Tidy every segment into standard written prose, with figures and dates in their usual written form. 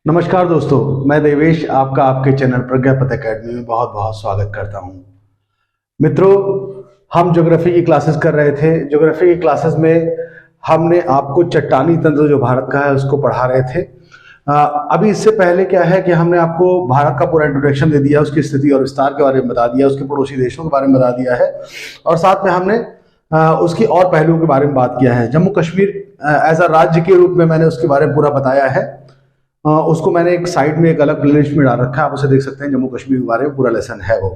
नमस्कार दोस्तों, मैं देवेश आपका आपके चैनल प्रज्ञापत एकेडमी में बहुत बहुत स्वागत करता हूं। मित्रों, हम ज्योग्राफी की क्लासेस कर रहे थे। ज्योग्राफी की क्लासेस में हमने आपको चट्टानी तंत्र जो भारत का है उसको पढ़ा रहे थे। अभी इससे पहले क्या है कि हमने आपको भारत का पूरा इंट्रोडक्शन दे दिया, उसकी स्थिति और विस्तार के बारे में बता दिया, उसके पड़ोसी देशों के बारे में बता दिया है और साथ में हमने उसकी और पहलुओं के बारे में बात किया है। जम्मू कश्मीर एज अ राज्य के रूप में मैंने उसके बारे में पूरा बताया है। उसको मैंने एक साइड में एक अलग प्लेलिस्ट में डाल रखा है, आप उसे देख सकते हैं। जम्मू कश्मीर के बारे में पूरा लेसन है वो।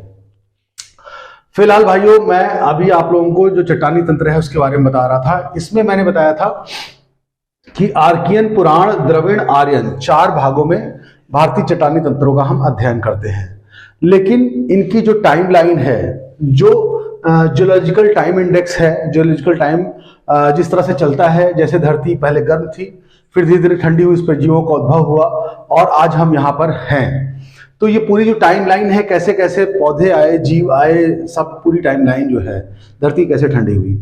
फिलहाल भाइयों, मैं अभी आप लोगों को जो चट्टानी तंत्र है उसके बारे में बता रहा था। इसमें मैंने बताया था कि आर्कियन, पुराण, द्रविड़, आर्यन, 4 भागों में भारतीय चट्टानी तंत्रों का हम अध्ययन करते हैं। लेकिन इनकी जो टाइम लाइन है, जो जियोलॉजिकल टाइम इंडेक्स है, जियोलॉजिकल टाइम जिस तरह से चलता है, जैसे धरती पहले गर्म थी, फिर धीरे धीरे ठंडी हुई, इस पर जीवों का उद्भव हुआ और आज हम यहाँ पर हैं। तो ये पूरी जो टाइम लाइन है, कैसे कैसे पौधे आए, जीव आए, सब पूरी टाइम लाइन जो है, धरती कैसे ठंडी हुई,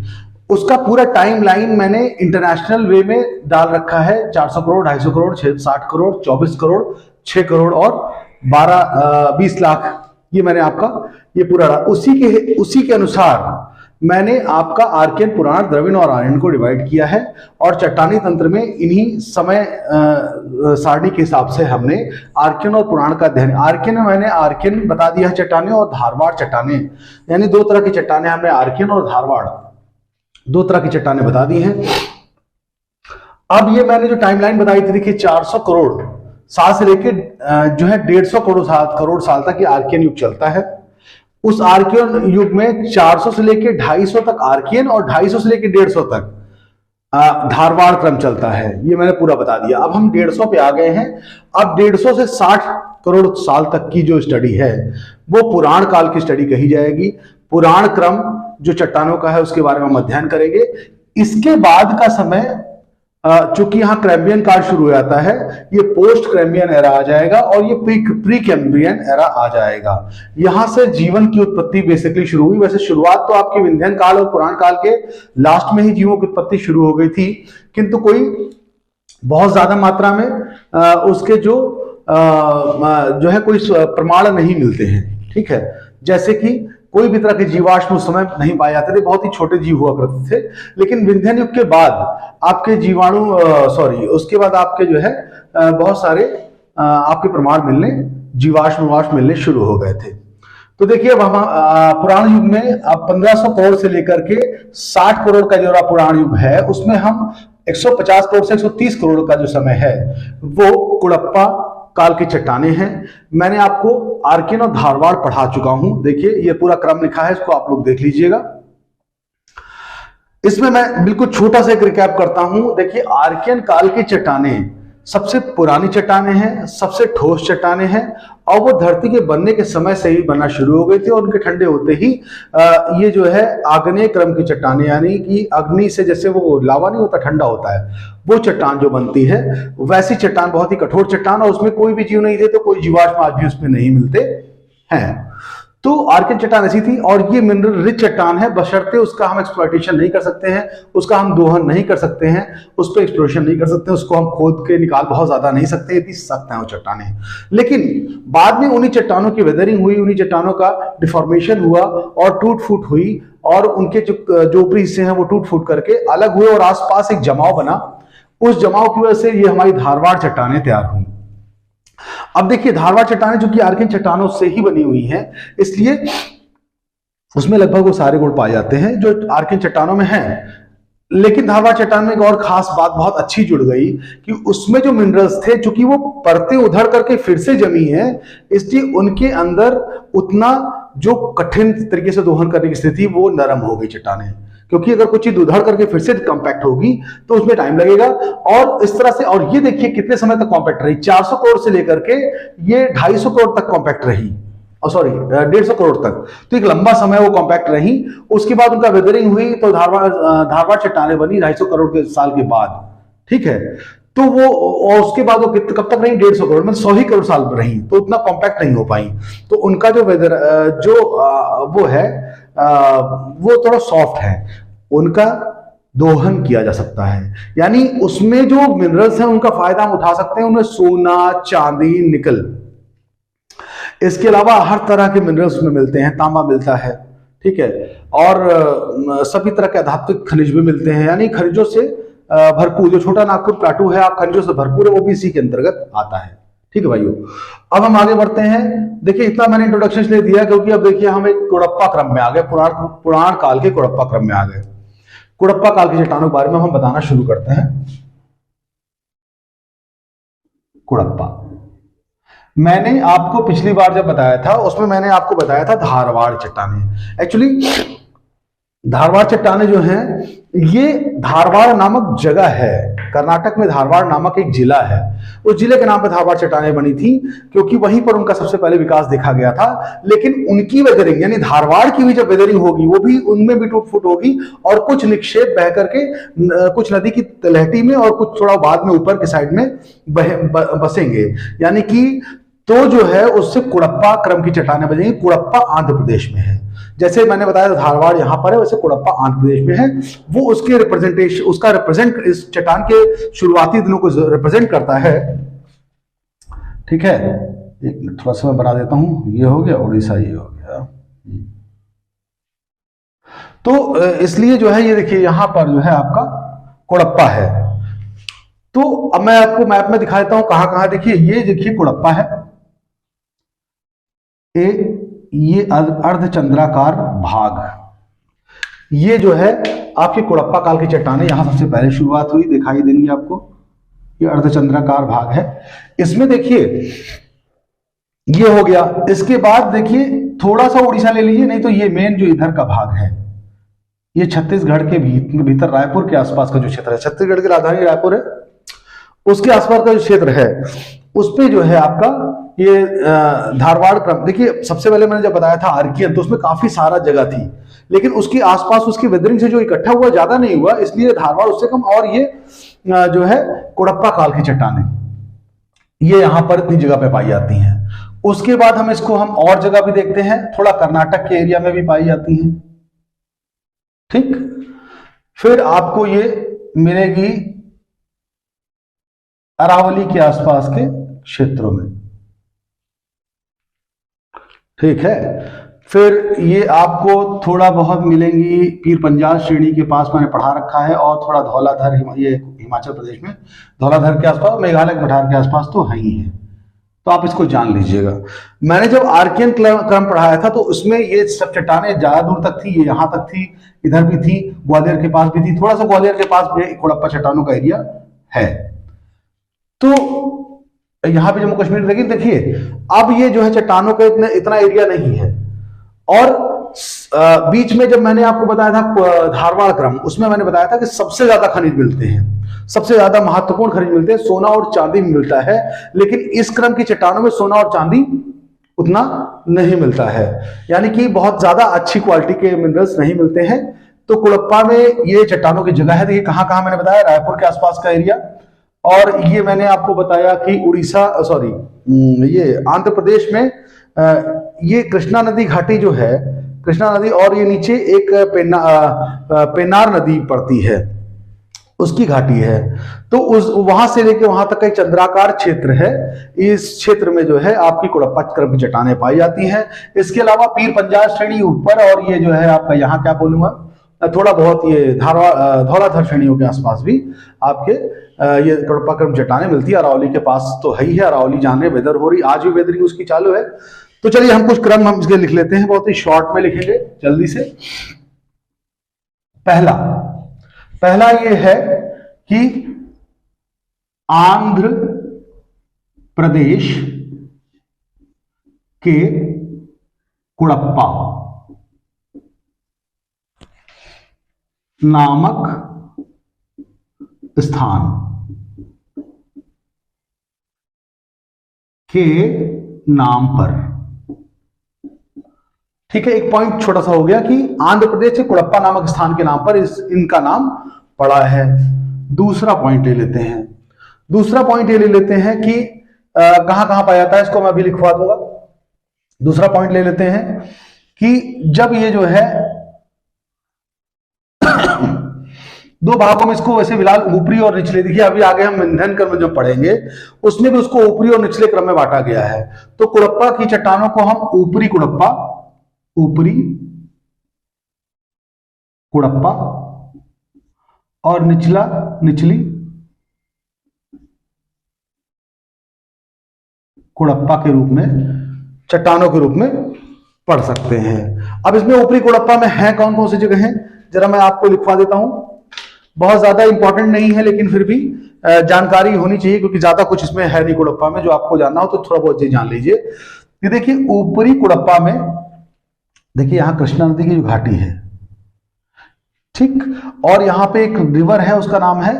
उसका पूरा टाइम लाइन मैंने इंटरनेशनल वे में डाल रखा है। 400 करोड़, 250 करोड़, 60 करोड़, 24 करोड़, 6 करोड़ और 20 लाख, ये मैंने आपका ये पूरा उसी के अनुसार मैंने आपका आर्कियन, पुराण, द्रविड़ और आर्यन को डिवाइड किया है। और चट्टानी तंत्र में इन्हीं समय सारणी के हिसाब से हमने आर्कियन और पुराण का अध्ययन। आर्कियन में मैंने आर्कियन बता दिया है चट्टाने, और धारवाड़ चट्टाने, यानी 2 तरह की चट्टाने हमने आर्कियन और धारवाड़ 2 तरह की चट्टाने बता दी हैं। अब ये मैंने जो टाइमलाइन बताई थी, देखिए 400 करोड़ साल से लेके जो है 150 करोड़ साल तक ये आर्कियन युग चलता है। उस आर्कियन युग में 400 से लेके 250 तक आर्कियन और 250 से लेके 150 तक धारवाड़ क्रम चलता है। ये मैंने पूरा बता दिया। अब हम 150 पे आ गए हैं। अब 150 से 60 करोड़ साल तक की जो स्टडी है वो पुराण काल की स्टडी कही जाएगी। पुराण क्रम जो चट्टानों का है उसके बारे में हम अध्ययन करेंगे। इसके बाद का समय, चूंकि यहां क्रैम्बियन काल शुरू हो जाता है, ये पोस्ट क्रैम्बियन एरा आ जाएगा और ये प्री कैम्ब्रियन एरा आ जाएगा। यहां से जीवन की उत्पत्ति बेसिकली शुरू हुई। वैसे शुरुआत तो आपके विंध्यन काल और पुराण काल के लास्ट में ही जीवों की उत्पत्ति शुरू हो गई थी, किंतु कोई बहुत ज्यादा मात्रा में उसके जो है कोई प्रमाण नहीं मिलते हैं। ठीक है, जैसे कि कोई भी तरह के जीवाश्म उस समय नहीं पाए जाते थे, बहुत ही छोटे जीव हुआ करते थे। लेकिन विंध्यन युग के बाद आपके जीवाणु उसके बाद आपके जो है बहुत सारे आपके प्रमाण मिलने, जीवाश्म मिलने शुरू हो गए थे। तो देखिए, अब हम पुराण युग में अब 1500 करोड़ से लेकर के 60 करोड़ का जो पुराण युग है, उसमें हम 150 करोड़ से 130 करोड़ का जो समय है वो कुड़प्पा काल की चट्टाने हैं। मैंने आपको आर्कियन और धारवाड़ पढ़ा चुका हूं। देखिए, ये पूरा क्रम लिखा है, इसको आप लोग देख लीजिएगा। इसमें मैं बिल्कुल छोटा सा एक रिकैप करता हूं। देखिए, आर्कियन काल की चट्टाने सबसे पुरानी चट्टाने हैं, सबसे ठोस चट्टाने हैं और वो धरती के बनने के समय से ही बनना शुरू हो गई थी। और उनके ठंडे होते ही ये जो है आग्नेय क्रम की चट्टाने, यानी कि अग्नि से जैसे वो लावा नहीं होता, ठंडा होता है, वो चट्टान जो बनती है, वैसी चट्टान, बहुत ही कठोर चट्टान, और उसमें कोई भी जीव नहीं थे, तो कोई जीवाश्म आज भी उसमें नहीं मिलते हैं। तो आर्कियन चट्टान ऐसी थी और ये मिनरल रिच चट्टान है, बशर्ते उसका हम एक्सप्लॉयटेशन नहीं कर सकते हैं, उसका हम दोहन नहीं कर सकते हैं, उस पर एक्सप्लोरेशन नहीं कर सकते, उसको हम खोद के निकाल बहुत ज्यादा नहीं सकते, इतनी सख्त है वो चट्टानें। लेकिन बाद में उन्हीं चट्टानों की वेदरिंग हुई, उन्हीं चट्टानों का डिफॉर्मेशन हुआ और टूट फूट हुई और उनके जो ऊपरी हिस्से हैं वो टूट फूट करके अलग हुए और आसपास एक जमाव बना। उस जमाव की वजह से ये हमारी धारवाड़ चट्टानें तैयार हुई। अब देखिए, धारवाड़ चट्टानें जो कि आर्कियन चट्टानों से ही बनी हुई हैं, इसलिए उसमें लगभग वो सारे गुण पाए जाते हैं जो आर्कियन चट्टानों में हैं। लेकिन धारवाड़ चट्टान में एक और खास बात बहुत अच्छी जुड़ गई कि उसमें जो मिनरल्स थे, चूंकि वो परतें उधड़ करके फिर से जमी है, इसलिए उनके अंदर उतना जो कठिन तरीके से दोहन करने की स्थिति, वो नरम हो गई चट्टानें। क्योंकि अगर कुछ चीज उधड़ करके फिर से कॉम्पैक्ट होगी तो उसमें टाइम लगेगा। और इस तरह से, और ये देखिए कितने समय तक कॉम्पैक्ट रही, 400 करोड़ से लेकर के ये 250 करोड़ तक कॉम्पैक्ट रही, 150 करोड़ तक। तो एक लंबा समय वो कॉम्पैक्ट रही। उसके बाद उनका वेदरिंग हुई तो धारवाड़ चट्टानें बनी 250 करोड़ के साल के बाद। ठीक है, तो वो, और उसके बाद वो कब तक रही, 150 करोड़, मतलब 100 ही करोड़ साल रही, तो उतना कॉम्पैक्ट नहीं हो पाई। तो उनका जो वेदर वो है वो थोड़ा सॉफ्ट है। उनका दोहन किया जा सकता है, यानी उसमें जो मिनरल्स हैं उनका फायदा हम उठा सकते हैं। उनमें सोना, चांदी, निकल, इसके अलावा हर तरह के मिनरल्स में मिलते हैं, तांबा मिलता है, ठीक है, और सभी तरह के आध्यात्मिक खनिज भी मिलते हैं, यानी खनिजों से भरपूर जो छोटा नागपुर प्लाटू है आप खनिजों से भरपूर है, वो भी इसी के अंतर्गत आता है। ठीक है भाइयों, अब हम आगे बढ़ते हैं। देखिए इतना मैंने इंट्रोडक्शन इसलिए दिया क्योंकि अब देखिए हम एक कुड़प्पा क्रम में आ गए, पुराण काल के कुड़प्पा क्रम में आ गए। कुड़प्पा काल की चट्टानों के बारे में हम बताना शुरू करते हैं। कुड़प्पा मैंने आपको पिछली बार जब बताया था उसमें मैंने आपको बताया था धारवाड़ चट्टाने। एक्चुअली धारवाड़ चट्टाने जो हैं ये धारवाड़ नामक जगह है, कर्नाटक में धारवाड़ नामक एक जिला है, उस जिले के नाम पर धारवाड़ चट्टाने बनी थी क्योंकि वहीं पर उनका सबसे पहले विकास देखा गया था। लेकिन उनकी वेदरिंग यानी धारवाड़ की भी जब वेदरिंग होगी वो भी उनमें भी टूट फूट होगी और कुछ निक्षेप बह करके कुछ नदी की तलहटी में और कुछ थोड़ा बाद में ऊपर के साइड में बसेंगे, यानी कि तो जो है उससे कुड़प्पा क्रम की चट्टानें बनेंगी। कुड़प्पा आंध्र प्रदेश में है, जैसे मैंने बताया था धारवाड़ यहां पर है, वैसे कुड़प्पा आंध्र प्रदेश में है। वो उसके रिप्रेजेंटेशन उसका रिप्रेजेंट इस चट्टान के शुरुआती दिनों को रिप्रेजेंट करता है। ठीक है, एक मिनट थोड़ा सा मैं बना देता हूं, ये हो गया उड़ीसा, ये हो गया। तो इसलिए जो है ये देखिए यहां पर जो है आपका कुड़प्पा है। तो अब मैं आपको मैप में दिखा देता हूं कहां कहां। देखिए ये देखिए कुड़प्पा है, ये अर्धचंद्राकार भाग, ये जो है आपके कुड़प्पा काल की चट्टानें यहां सबसे पहले शुरुआत हुई, दिखाई देंगी आपको। ये अर्धचंद्राकार भाग है, इसमें देखिए ये हो गया। इसके बाद देखिए थोड़ा सा उड़ीसा ले लीजिए, नहीं तो ये मेन जो इधर का भाग है ये छत्तीसगढ़ के भीतर रायपुर के आसपास का जो क्षेत्र है, छत्तीसगढ़ की राजधानी रायपुर है, उसके आसपास का जो क्षेत्र है उस पे जो है आपका ये धारवाड़ क्रम। देखिए सबसे पहले मैंने जब बताया था आर्कियन, तो उसमें काफी सारा जगह थी, लेकिन उसके आसपास उसकी वेदरिंग से जो इकट्ठा हुआ ज्यादा नहीं हुआ, इसलिए धारवाड़ उससे कम। और ये जो है कुड़प्पा काल की चट्टानें ये यहां पर इतनी जगह पे पाई जाती हैं। उसके बाद हम इसको हम और जगह भी देखते हैं, थोड़ा कर्नाटक के एरिया में भी पाई जाती हैं। ठीक, फिर आपको ये मिलेगी अरावली के आसपास के क्षेत्रों में। ठीक है, फिर ये आपको थोड़ा बहुत मिलेंगी पीर पंजाल श्रेणी के पास, मैंने पढ़ा रखा है, और थोड़ा धौलाधर, ये हिमाचल प्रदेश में धौलाधर के आसपास, मेघालय कठार के आसपास तो है ही है, तो आप इसको जान लीजिएगा। मैंने जब आर्कियन क्रम पढ़ाया था तो उसमें ये सब चट्टानें ज्यादा दूर तक थी, ये यहां तक थी, इधर भी थी, ग्वालियर के पास भी थी, थोड़ा सा ग्वालियर के पास भी कुड़प्पा चट्टानों का एरिया है। तो यहां पे जम्मू कश्मीर, लेकिन देखिए अब ये जो है चट्टानों का इतना एरिया नहीं है। और बीच में जब मैंने आपको बताया था धारवाड़ क्रम, उसमें मैंने बताया था कि सबसे ज्यादा खनिज मिलते हैं, सबसे ज्यादा महत्वपूर्ण खनिज मिलते हैं, सोना और चांदी मिलता है। लेकिन इस क्रम की चट्टानों में सोना और चांदी उतना नहीं मिलता है, यानी कि बहुत ज्यादा अच्छी क्वालिटी के मिनरल्स नहीं मिलते हैं। तो कुड़प्पा में ये चट्टानों की जगह है। देखिए कहां कहां मैंने बताया, रायपुर के आसपास का एरिया, और ये मैंने आपको बताया कि उड़ीसा, सॉरी ये आंध्र प्रदेश में ये कृष्णा नदी घाटी जो है, कृष्णा नदी, और ये नीचे एक पेन्नार नदी पड़ती है, उसकी घाटी है। तो उस वहां से लेके वहां तक का एक चंद्राकार क्षेत्र है। इस क्षेत्र में जो है आपकी कुड़प्पा क्रम की चट्टानें पाई जाती हैं। इसके अलावा पीर पंजाल श्रेणी ऊपर, और ये जो है आपका यहाँ क्या बोलूंगा, थोड़ा बहुत ये धौलाधर श्रेणियों के आसपास भी आपके ये कुड़प्पा क्रम चट्टानें मिलती है। अरावली के पास तो है ही है, अरावली जान रहे वेदर हो रही, आज भी वेदरिंग उसकी चालू है। तो चलिए हम कुछ क्रम हम इसके लिख लेते हैं, बहुत ही शॉर्ट में लिखेंगे जल्दी से। पहला ये है कि आंध्र प्रदेश के कुड़प्पा नामक स्थान के नाम पर। ठीक है, एक पॉइंट छोटा सा हो गया कि आंध्र प्रदेश के कुड़प्पा नामक स्थान के नाम पर इनका नाम पड़ा है। दूसरा पॉइंट ले लेते हैं, दूसरा पॉइंट ये ले लेते हैं कि कहां कहां पाया जाता है, इसको मैं अभी लिखवा दूंगा। दूसरा पॉइंट ले लेते हैं कि जब ये जो है दो भागों में इसको वैसे फिलहाल ऊपरी और निचले, देखिए अभी आगे हम ईंधन क्रम जब पढ़ेंगे उसमें भी उसको ऊपरी और निचले क्रम में बांटा गया है। तो कुड़प्पा की चट्टानों को हम ऊपरी कुड़प्पा, ऊपरी कुड़प्पा और निचला, निचली कुड़प्पा के रूप में, चट्टानों के रूप में पढ़ सकते हैं। अब इसमें ऊपरी कुड़प्पा में है कौन कौन सी जगह है, जरा मैं आपको लिखवा देता हूं। बहुत ज्यादा इंपॉर्टेंट नहीं है लेकिन फिर भी जानकारी होनी चाहिए, क्योंकि ज्यादा कुछ इसमें है नहीं कुड़प्पा में, जो आपको जानना हो तो थोड़ा बहुत चीज जान लीजिए। ये देखिए ऊपरी कुड़प्पा में, देखिए यहां कृष्णा नदी की जो घाटी है, ठीक, और यहां पे एक रिवर है उसका नाम है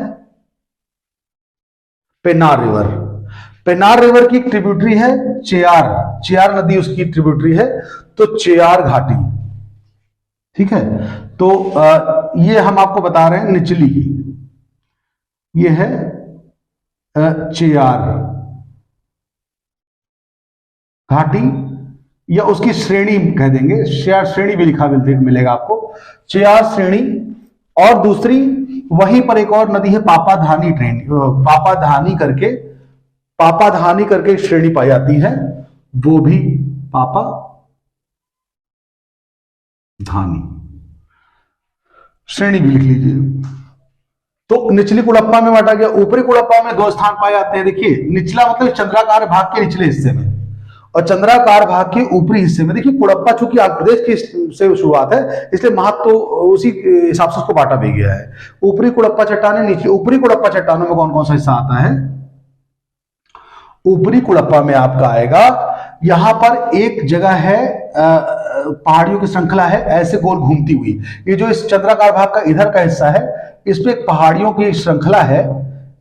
पेन्नार रिवर। पेन्नार रिवर की ट्रिब्यूटरी है चेयार, चेयार नदी उसकी ट्रिब्यूटरी है, तो चेयार घाटी, ठीक है। तो ये हम आपको बता रहे हैं निचली, ये है चेयार घाटी, या उसकी श्रेणी कह देंगे, चेयार श्रेणी भी लिखा मिलेगा आपको, चेयार श्रेणी। और दूसरी वहीं पर एक और नदी है पापाधानी, पापाधानी करके एक श्रेणी पाई जाती है, वो भी पापाधानी श्रेणी भी लिख लीजिए। तो निचली कुड़प्पा में बांटा गया। ऊपरी कुड़प्पा में दो स्थान पाए जाते हैं, देखिए निचला मतलब चंद्राकार भाग के निचले हिस्से में, और चंद्राकार भाग के ऊपरी हिस्से में। देखिए कुड़प्पा चूंकि आंध्र प्रदेश की से शुरुआत है, इसलिए महत्व तो उसी हिसाब से उसको बांटा भी गया है। ऊपरी कुड़प्पा चट्टाने, नीचे ऊपरी कुड़प्पा चट्टानों में कौन कौन सा हिस्सा आता है, ऊपरी कुड़प्पा में आपका आएगा, यहां पर एक जगह है पहाड़ियों की श्रृंखला है ऐसे गोल घूमती हुई, ये जो इस चंद्राकार भाग का इधर का हिस्सा है, इस पे एक पहाड़ियों की श्रृंखला है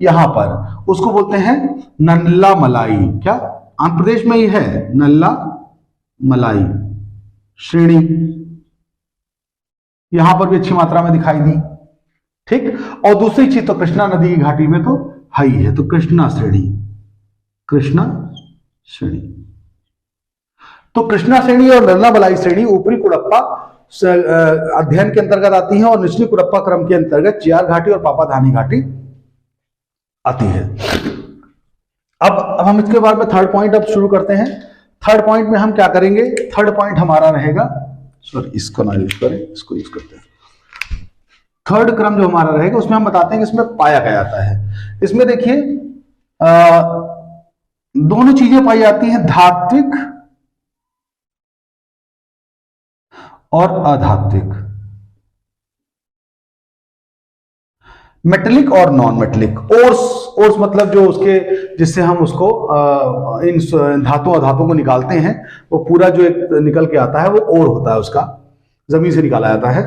यहां पर, उसको बोलते हैं नल्ला मलाई। क्या आंध्र प्रदेश में ही है नल्ला मलाई श्रेणी, यहां पर भी अच्छी मात्रा में दिखाई दी, ठीक। और दूसरी चीज तो कृष्णा नदी की घाटी में तो है ही है, तो कृष्णा श्रेणी, कृष्णा श्रेणी। तो कृष्णा श्रेणी और नल्ला मलाई श्रेणी ऊपरी कुड़प्पा अध्ययन के अंतर्गत आती है, और निचली कुड़प्पा क्रम के अंतर्गत चेयार घाटी और पापाधानी घाटी आती है। अब हम इसके बाद में थर्ड पॉइंट अब शुरू करते हैं। थर्ड पॉइंट में हम क्या करेंगे, थर्ड पॉइंट हमारा रहेगा, सॉरी इसको ना यूज करें, इसको यूज करते हैं। थर्ड क्रम जो हमारा रहेगा उसमें हम बताते हैं कि इसमें पाया क्या जाता है। इसमें देखिए दोनों चीजें पाई जाती हैं, धात्विक और अधात्विक, मेटेलिक और नॉन मेटेलिक। ओर्स मतलब जो उसके, जिससे हम उसको इन धातुओं अधातुओं को निकालते हैं, वो पूरा जो एक निकल के आता है वो ओर होता है, उसका जमीन से निकाला जाता है।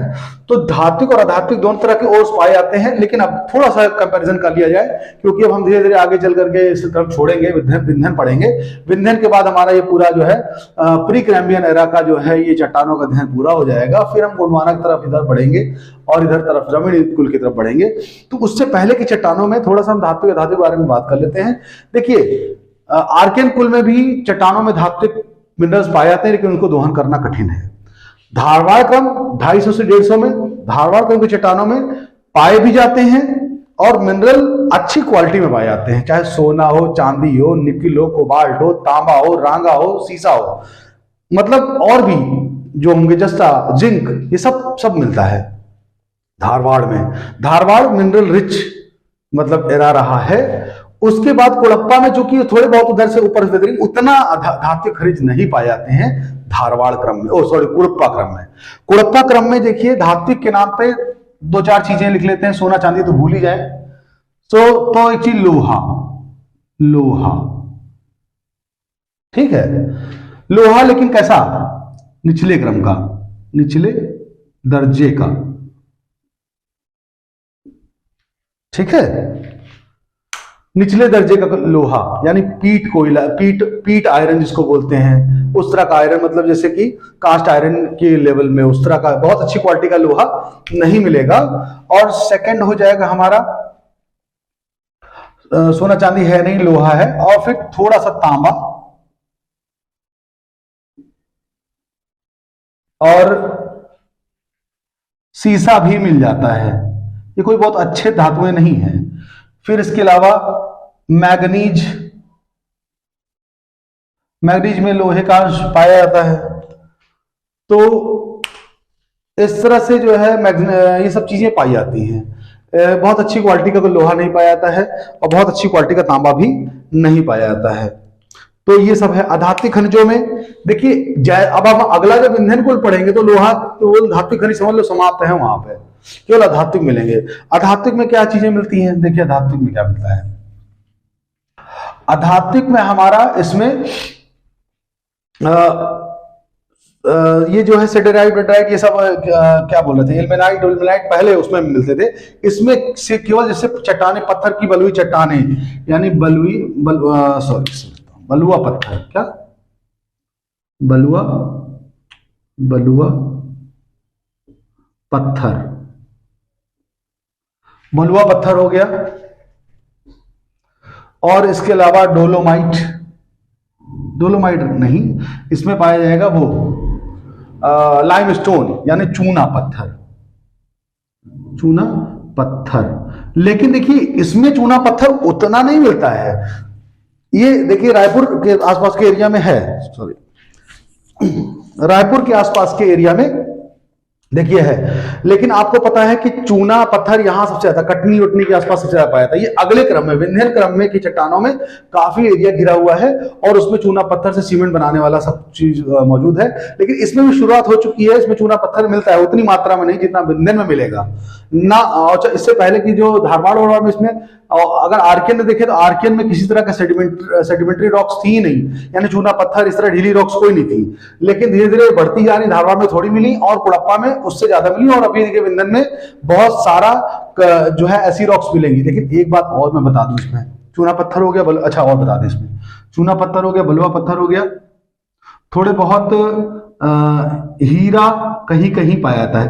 तो धात्विक और अधात्विक दोनों तरह के ओर्स पाए जाते हैं, लेकिन अब थोड़ा सा कंपैरिजन कर लिया जाए, क्योंकि अब हम धीरे धीरे आगे चल करके इस क्रम छोड़ेंगे, विंध्यन पढ़ेंगे। विंध्यन के बाद हमारा ये पूरा जो है प्री कैम्ब्रियन एरा का जो है ये चट्टानों का अध्ययन पूरा हो जाएगा। फिर हम गोंडवाना की तरफ इधर बढ़ेंगे और इधर तरफ द्रविड़ कुल की तरफ बढ़ेंगे। तो उससे पहले की चट्टानों में थोड़ा सा हम धात्विक अधात्विक के बारे में बात कर लेते हैं। देखिए आर्कियन कुल में भी चट्टानों में धात्विक मिनरल्स पाए जाते हैं, लेकिन उनको दोहन करना कठिन है। धारवाड़ क्रम 250 से 150 में धारवाड़ क्रम की चट्टानों में पाए भी जाते हैं, और मिनरल अच्छी क्वालिटी में पाए जाते हैं, चाहे सोना हो, चांदी हो, निकिल हो, कोबाल्ट हो, तांबा हो, रांगा हो, सीसा हो, मतलब और भी जो होंगे, जस्ता, जिंक, ये सब मिलता है धारवाड़ में। धारवाड़ मिनरल रिच मतलब एरा रहा है। उसके बाद कुड़प्पा में, जो कि थोड़े बहुत उधर से ऊपर से उतना धात्विक खनिज नहीं पाए जाते हैं धारवाड़ क्रम में, कुड़प्पा क्रम में। कुड़प्पा क्रम में देखिए धात्विक के नाम पे दो चार चीजें लिख लेते हैं, सोना चांदी तो भूल ही जाए। तो एक चीज लोहा, ठीक है, लोहा, लेकिन कैसा, निचले क्रम का, निचले दर्जे का, ठीक है, निचले दर्जे का लोहा, यानी पीट कोयला, पीट आयरन जिसको बोलते हैं, उस तरह का आयरन, मतलब जैसे कि कास्ट आयरन के लेवल में उस तरह का बहुत अच्छी क्वालिटी का लोहा नहीं मिलेगा। और सेकंड हो जाएगा हमारा सोना चांदी है नहीं, लोहा है, और फिर थोड़ा सा तांबा और सीसा भी मिल जाता है। ये कोई बहुत अच्छे धातुएं नहीं है। फिर इसके अलावा मैग्नीज, मैग्नीज में लोहे का अंश पाया जाता है। तो इस तरह से जो है ये सब चीजें पाई जाती हैं। बहुत अच्छी क्वालिटी का कोई लोहा नहीं पाया जाता है और बहुत अच्छी क्वालिटी का तांबा भी नहीं पाया जाता है। तो ये सब है अधात्विक खनिजों में। देखिए अब हम अगला जब ईंधन कुल पढ़ेंगे तो लोहा तो धात्विक खनिज समझ लो समाप्त है, वहां पे केवल अधात्विक मिलेंगे। अधात्विक में क्या चीजें मिलती हैं? देखिए अधात्विक में क्या मिलता है। अधात्विक में हमारा इसमें ये जो है सिडेराइट बेटाइट ये सब क्या बोल रहे थे, इल्मेनाइट उल्मेनाइट पहले उसमें मिलते थे। इसमें से केवल जैसे चट्टाने पत्थर की बलुई चट्टाने यानी बलुआ पत्थर, क्या बलुआ पत्थर, बलुआ पत्थर हो गया। और इसके अलावा डोलोमाइट नहीं, इसमें पाया जाएगा वो लाइमस्टोन यानी चूना पत्थर। लेकिन देखिए इसमें चूना पत्थर उतना नहीं मिलता है। ये देखिए रायपुर के आसपास के एरिया में है, रायपुर के आसपास के एरिया में देखिए है। लेकिन आपको पता है कि चूना पत्थर यहां सबसे ज्यादा कटनी उटनी के आसपास सबसे ज्यादा पाया जाता है। ये अगले क्रम में विंध्य क्रम में की चट्टानों में काफी एरिया घिरा हुआ है और उसमें चूना पत्थर से सीमेंट बनाने वाला सब चीज मौजूद है। लेकिन इसमें भी शुरुआत हो चुकी है, इसमें चूना पत्थर मिलता है उतनी मात्रा में नहीं जितना विंध्य में मिलेगा ना। इससे पहले की जो धारवाड़ में इसमें अगर आर्कियन में देखे तो आर्कियन में किसी तरह का सेडिमेंट्री रॉक्स थी ही नहीं, यानी चूना पत्थर इस तरह ढीली रॉक्स कोई नहीं थी। लेकिन धीरे धीरे बढ़ती जा रही, धारवाड़ में थोड़ी मिली और कुड़प्पा में उससे ज्यादा मिली और अभी देखिए विंध्यन में बहुत सारा जो है ऐसी रॉक्स मिलेंगी। लेकिन एक बात और मैं बता दूं, इसमें चूना पत्थर हो गया अच्छा और बता दें, इसमें चूना पत्थर हो गया, बलुआ पत्थर हो गया, थोड़े बहुत हीरा कहीं कहीं पाया जाता है,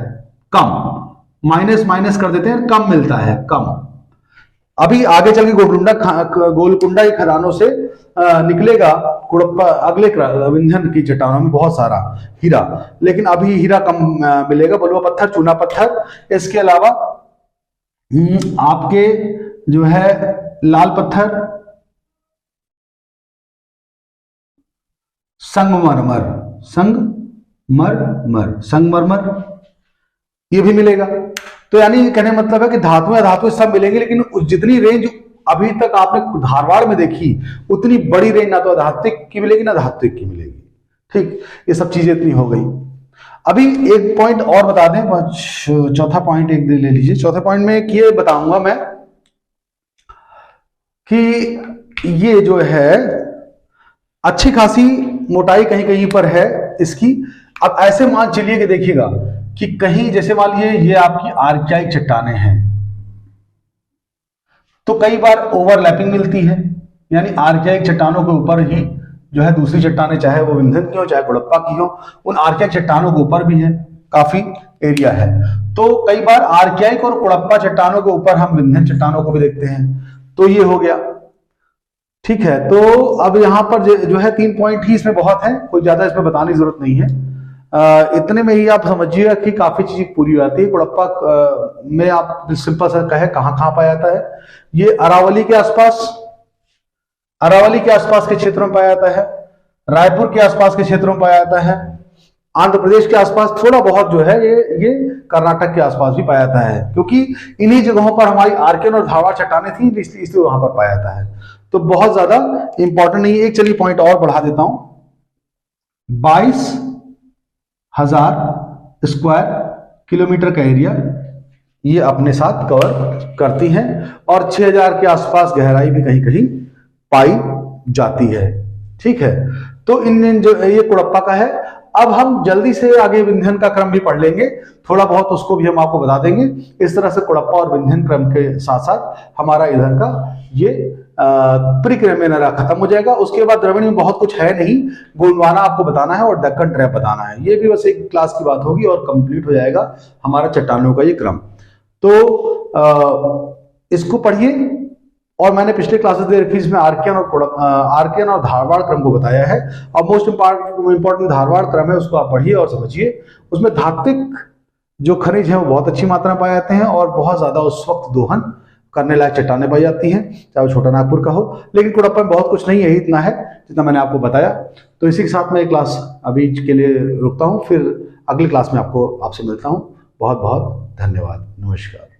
कम माइनस कर देते हैं, कम मिलता है, कम। अभी आगे चल के गोलकुंडा की खदानों से निकलेगा कुड़प्पा अगले विंध्यन की चट्टानों में बहुत सारा हीरा, लेकिन अभी हीरा कम मिलेगा। बलुआ पत्थर, चूना पत्थर, इसके अलावा आपके जो है लाल पत्थर, संगमरमर ये भी मिलेगा। तो यानी कहने मतलब है कि धातुएं धातुएं सब मिलेंगी, लेकिन जितनी रेंज अभी तक आपने धारवाड़ में देखी उतनी बड़ी रेंज ना तो धात्विक की मिलेगी ना धात्विक की मिलेगी। ठीक, ये सब चीजें इतनी हो गई। अभी एक पॉइंट और बता दें, चौथा पॉइंट एक ले लीजिए। चौथे पॉइंट में ये बताऊंगा मैं कि ये जो है अच्छी खासी मोटाई कहीं कहीं पर है इसकी। अब ऐसे मान चलिए कि देखिएगा कि कहीं जैसे मान लीजिए ये आपकी आर्कियाइक चट्टानें हैं, तो कई बार ओवरलैपिंग मिलती है, यानी आर्कियाइक चट्टानों के ऊपर ही जो है दूसरी चट्टानें, चाहे वो विंध्यन की हो चाहे कुड़प्पा की हो, उन आर्कियाइक चट्टानों के ऊपर भी है, काफी एरिया है। तो कई बार आर्कियाइक और कुड़प्पा चट्टानों के ऊपर हम विंध्यन चट्टानों को भी देखते हैं। तो ये हो गया, ठीक है। तो अब यहां पर जो है 3 पॉइंट ही इसमें बहुत है, कोई ज्यादा इसमें बताने की जरूरत नहीं है। इतने में ही आप समझिएगा कि काफी चीज पूरी हो जाती है। कुड़प्पा में आप सिंपल सा कहे कहां पाया जाता है, ये अरावली के आसपास के क्षेत्रों में पाया जाता है, रायपुर के आसपास के क्षेत्रों में पाया जाता है, आंध्र प्रदेश के आसपास थोड़ा बहुत जो है ये कर्नाटक के आसपास भी पाया जाता है, क्योंकि इन्हीं जगहों पर हमारी आर्कियन और धारवाड़ चट्टानें थी, इसलिए वहां पर पाया जाता है। तो बहुत ज्यादा इंपॉर्टेंट नहीं है। एक चलिए पॉइंट और बढ़ा देता हूं, 22,000 स्क्वायर किलोमीटर का एरिया ये अपने साथ कवर करती हैं और 6,000 के आसपास गहराई भी कहीं कहीं पाई जाती है। ठीक है, तो इन जो ये कुड़प्पा का है। अब हम जल्दी से आगे विंध्यन का क्रम भी पढ़ लेंगे, थोड़ा बहुत उसको भी हम आपको बता देंगे। इस तरह से कुड़प्पा और विंध्यन क्रम के साथ साथ हमारा इधर का ये प्रीक्रिमिनल खत्म हो जाएगा। उसके बाद द्रविड़ में बहुत कुछ है नहीं, गोंडवाना आपको बताना है और दक्कन ट्रैप बताना है। ये भी बस एक क्लास की बात होगी और कंप्लीट हो जाएगा हमारा चट्टानों का ये क्रम। तो इसको पढ़िए। और मैंने पिछले क्लासेस दे रखी जिसमें आर्कियन और धारवाड़ क्रम को बताया है। अब मोस्ट इंपॉर्टेंट धारवाड़ क्रम है, उसको आप पढ़िए और समझिए। उसमें धात्विक जो खनिज है वो बहुत अच्छी मात्रा में पाए जाते हैं और बहुत ज़्यादा उस वक्त दोहन करने लायक चट्टानें पाई जाती हैं, चाहे वो छोटा नागपुर का हो। लेकिन कुडप्पा में बहुत कुछ नहीं है, यही इतना है जितना मैंने आपको बताया। तो इसी के साथ मैं क्लास अभी के लिए रुकता हूँ, फिर अगली क्लास में आपसे मिलता हूँ। बहुत बहुत धन्यवाद, नमस्कार।